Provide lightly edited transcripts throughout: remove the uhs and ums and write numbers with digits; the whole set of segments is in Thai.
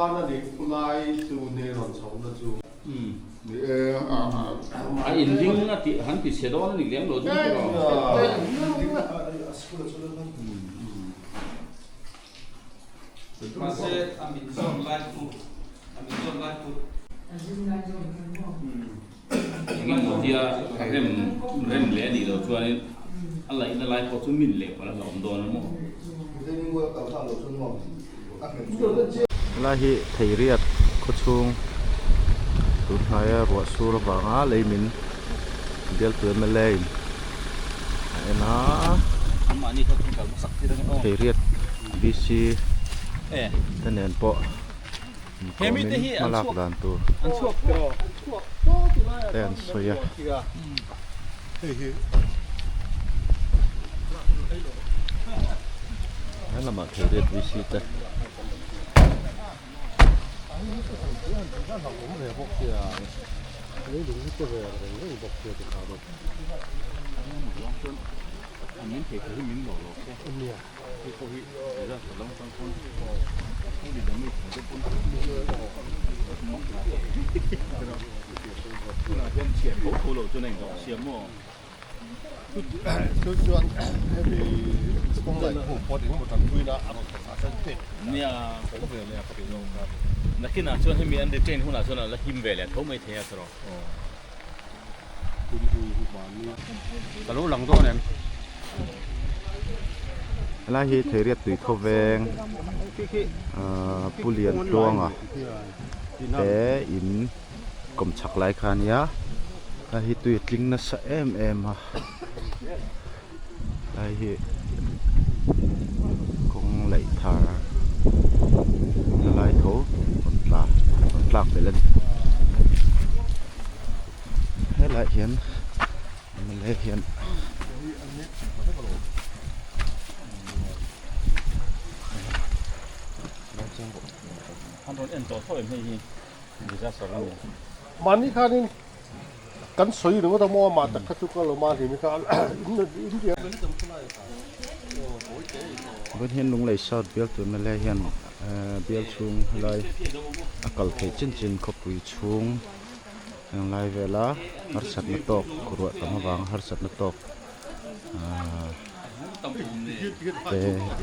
那你来做内容从的做，引领那底很底写到那里两楼就对了。Masih ambil zon live food, ambil zon live food. Ini dia rem le di lo chuan ni, Allah ini live food tu min le, kalau lom don mo. Lahi Theiriat Khochung Lunglei ruột sur vanga leimin bial tu MLA ena Theiriat BC tenen po malak dan tu ten soya ena mak Theiriat BC ta那现在说还没按照正常说呢，那新回来头没听是咯。แต่รู้หลังตัวเนี่ย Lahi Theiriat tui tho veng pulian tuang à té in kom chak lai khan ya lahi tui tling na sa em à lahi kong lai thar lai tho kon tlak belan he lai hian MLA hian Mani kan ini kan soi dengan kita mau mata kacau kalau mani ini kan ini dia. Bên hiền Lunglei South bial tu MLA hiền bial chung lai akal thei chin kopui chung yang lai vela harsat na tok kuruat tamawang harsat na tok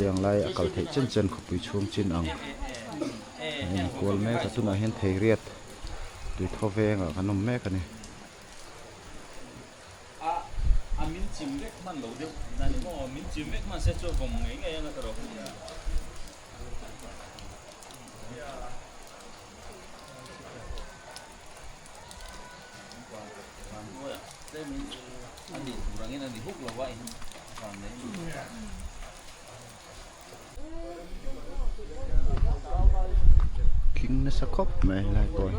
yang lai akal thei chin kopui chung chin ang ini kual me ka tuna hian Theiriat tui tho veng a kanom me ka ni Amin chimlek man lo deu, nani mo amin chimlek man se cho bom ngai na taro. Andi kurangin andi hook lo wai. king na sakop mai lai toi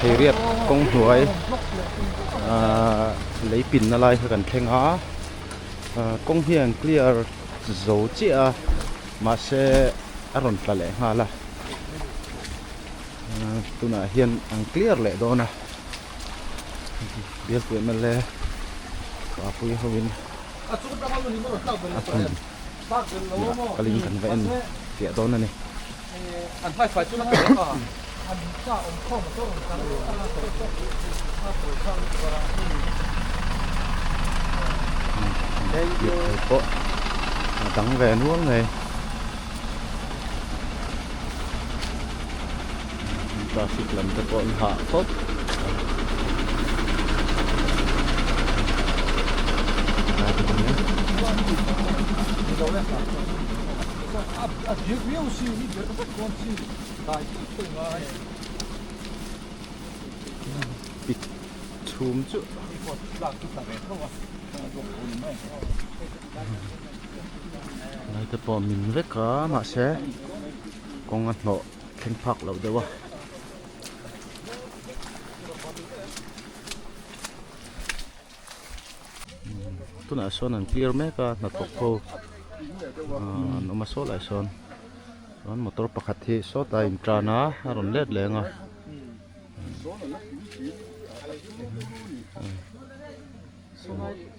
Theiriat kong huai lấy pin na lai kan theng a kong hian clear zo chi a ma se aron ta le ha la tuna hian ang clear le do na biar tu MLA Papuia hawin kaling kan ven tia do na ni An phai chu na ka an cha om khom to kan po tắng về nuông này ta xịt lần ta còn hạ tốt bị chùm chứ này tập bỏ mình với cá mà sẽ con ăn nọ เพ่งพักเราเดี๋ยววะตัวน่ะส่วนนั้นเคลียร์ไหมก็นัดตกโพน้องมาโซ่หลายส่วนส่วนมอเตอร์ปกติโซ่ตายอินทรานะรอนเล็ดแรงอ่ะ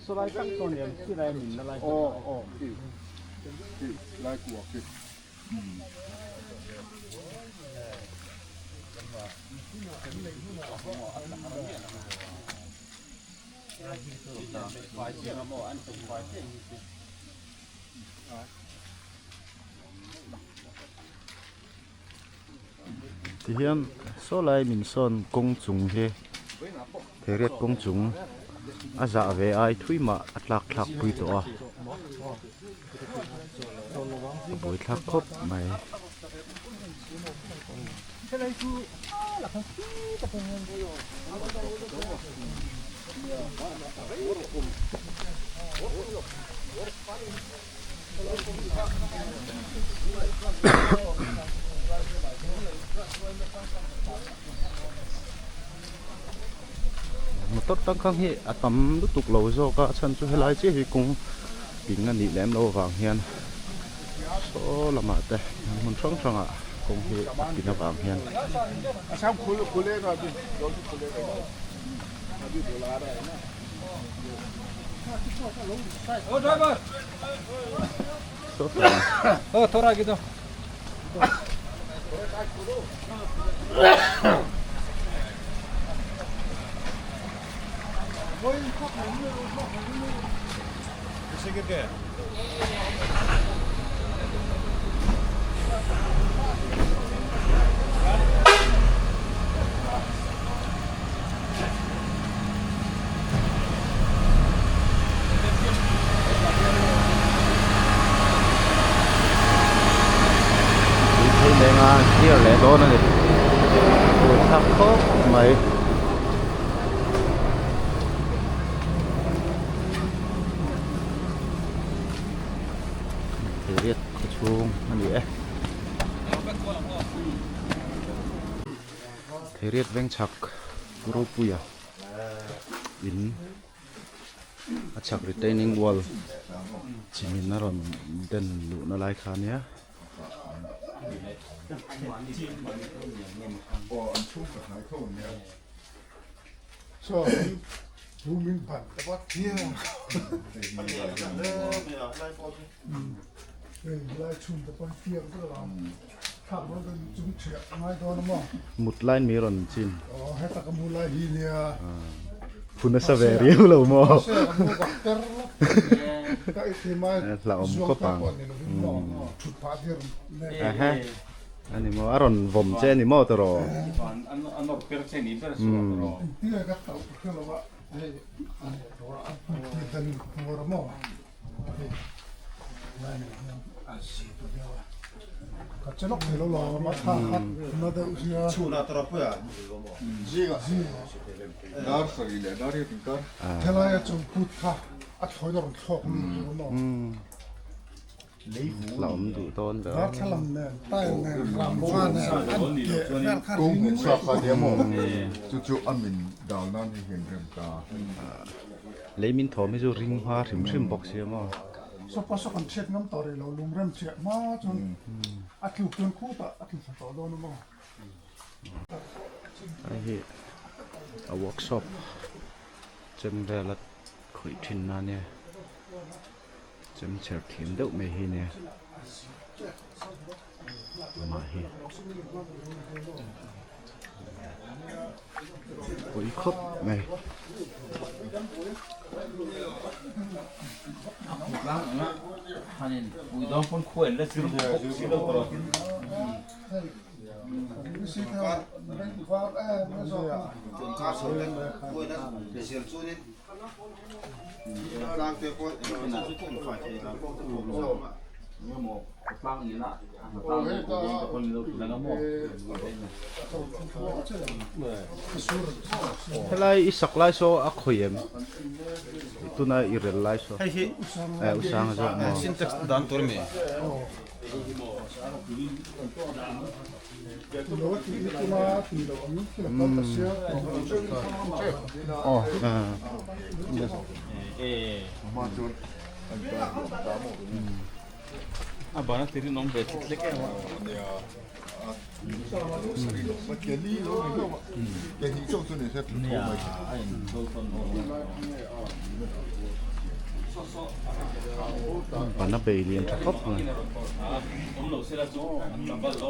สไลด์ตั้งตัวเนี่ยที่ไรหมิ่นอะไรอ๋อที่ลายกวกที่ที่เห็นโซ่ลายมินซอนกงจุงเฮเทเรตกงจุงอาจจะเวไอทุยมาอัตลักหลักปุยตัวปุยทักคบไหมมาตัดตั้งข้างเฮอตำลุตุกเหลาโซก็ฉันช่วยไล่เจ้าให้กงปิงอันนี้แหลมเราวางเฮียนโซละมาแต่มันช่างอ่ะกงเฮปิงวางเฮียนช่างคุเล่หน่อยดิโดนคุเล่หน่อยดิโดลาได้นะโอ้ได้ป่ะโซฟาเท่าไรกี่ตัวที่อะไรโดนนั่นเองทักเขาไหมเรียกกระชุงนั่นเองเรียกแวงชักกรูปุยอินอาชัก retaining wall จิมินนารอนเดินลุนอะไรคันเนี้ยชอบดูมินปั่นแต่ว่าเที่ยวไล่ชุ่มแต่ว่าเที่ยวก็เราขับรถกันจุ่มเฉียดไม่โดนมั้งมุดไลน์มีรอนจินอ๋อให้ตะกมูไล่ฮีเนียคุณน่าเสวรีอยู่แล้วมั้งเราอมก็ปังชุดผ้าเทียมเนี่ยอันนี้มั้งอารอนผมเจนี่มั้งตัวรออันนั้นเป็นเช่นนี้เป็นส่วนรอที่ไหนก็ต้องเชื่อว่าเฮ้ยอันนี้ตัวอันนี้เป็นหัวมั้งก็จะนกเห็นแล้วหรอมาท่าฮัทน่าจะอุ้ยชูน่าตระปุยจีก็ดาร์สกิเลดาร์ยิ่งกันเท่าไรจะพูดค่ะอัดถอยดอนชอบมั้งเราดูต้นเด้อรัฐลำเนี่ยใต้เนี่ยรำว่าเนี่ยอันเกะแม่ข้ากุ้งชอบกันเดียวมั้งจู่ๆอามินดาวนั่นเห็นเรื่องตาเลยมินทอไม่จูริงhoaถึงริมบอกเสียมั้งสปอร์ตกันเช็ดน้ำต่อเลยเราลุงเริ่มเช็ดมาจนอัดลูกจนคู่ต่ออัดลูกต่อโดนมั้งไอ้เหี้ยเอาเวิร์กช็อปจำได้ละคุยทินนั่นเนี่ยจำเชิดทีมเด็กไม่เห็นเนี่ยมาเห็นคุยครบไหมล้างนะฮันนี่อุดมพลควรและสิ่งที่สิ่งที่เรากินสิ่งที่ว่าไม่ว่าไม่ชอบจนข้าวสุกเลยคุยนะเดี๋ยวเสียงสู้นี่ร่างเตะปอยเป็นอะไรที่ต้องฝ่ายเทเราพวกตัวผมชอบ Ini mau petang ini nak. Petang kon itu sudah mau. helai isak lai so a khoyem tuna irel lai so usang zo mo Syntax dan turme. Lo ti kuma ti lo ni ki la ta sia ma chu Abang tiri nom betul lek ya. ma ke li lo ni lo ke hi chu chu ni se tu Ya, mai ai betul. pana be lian thop ngai Om lo sila tu, tambah lo.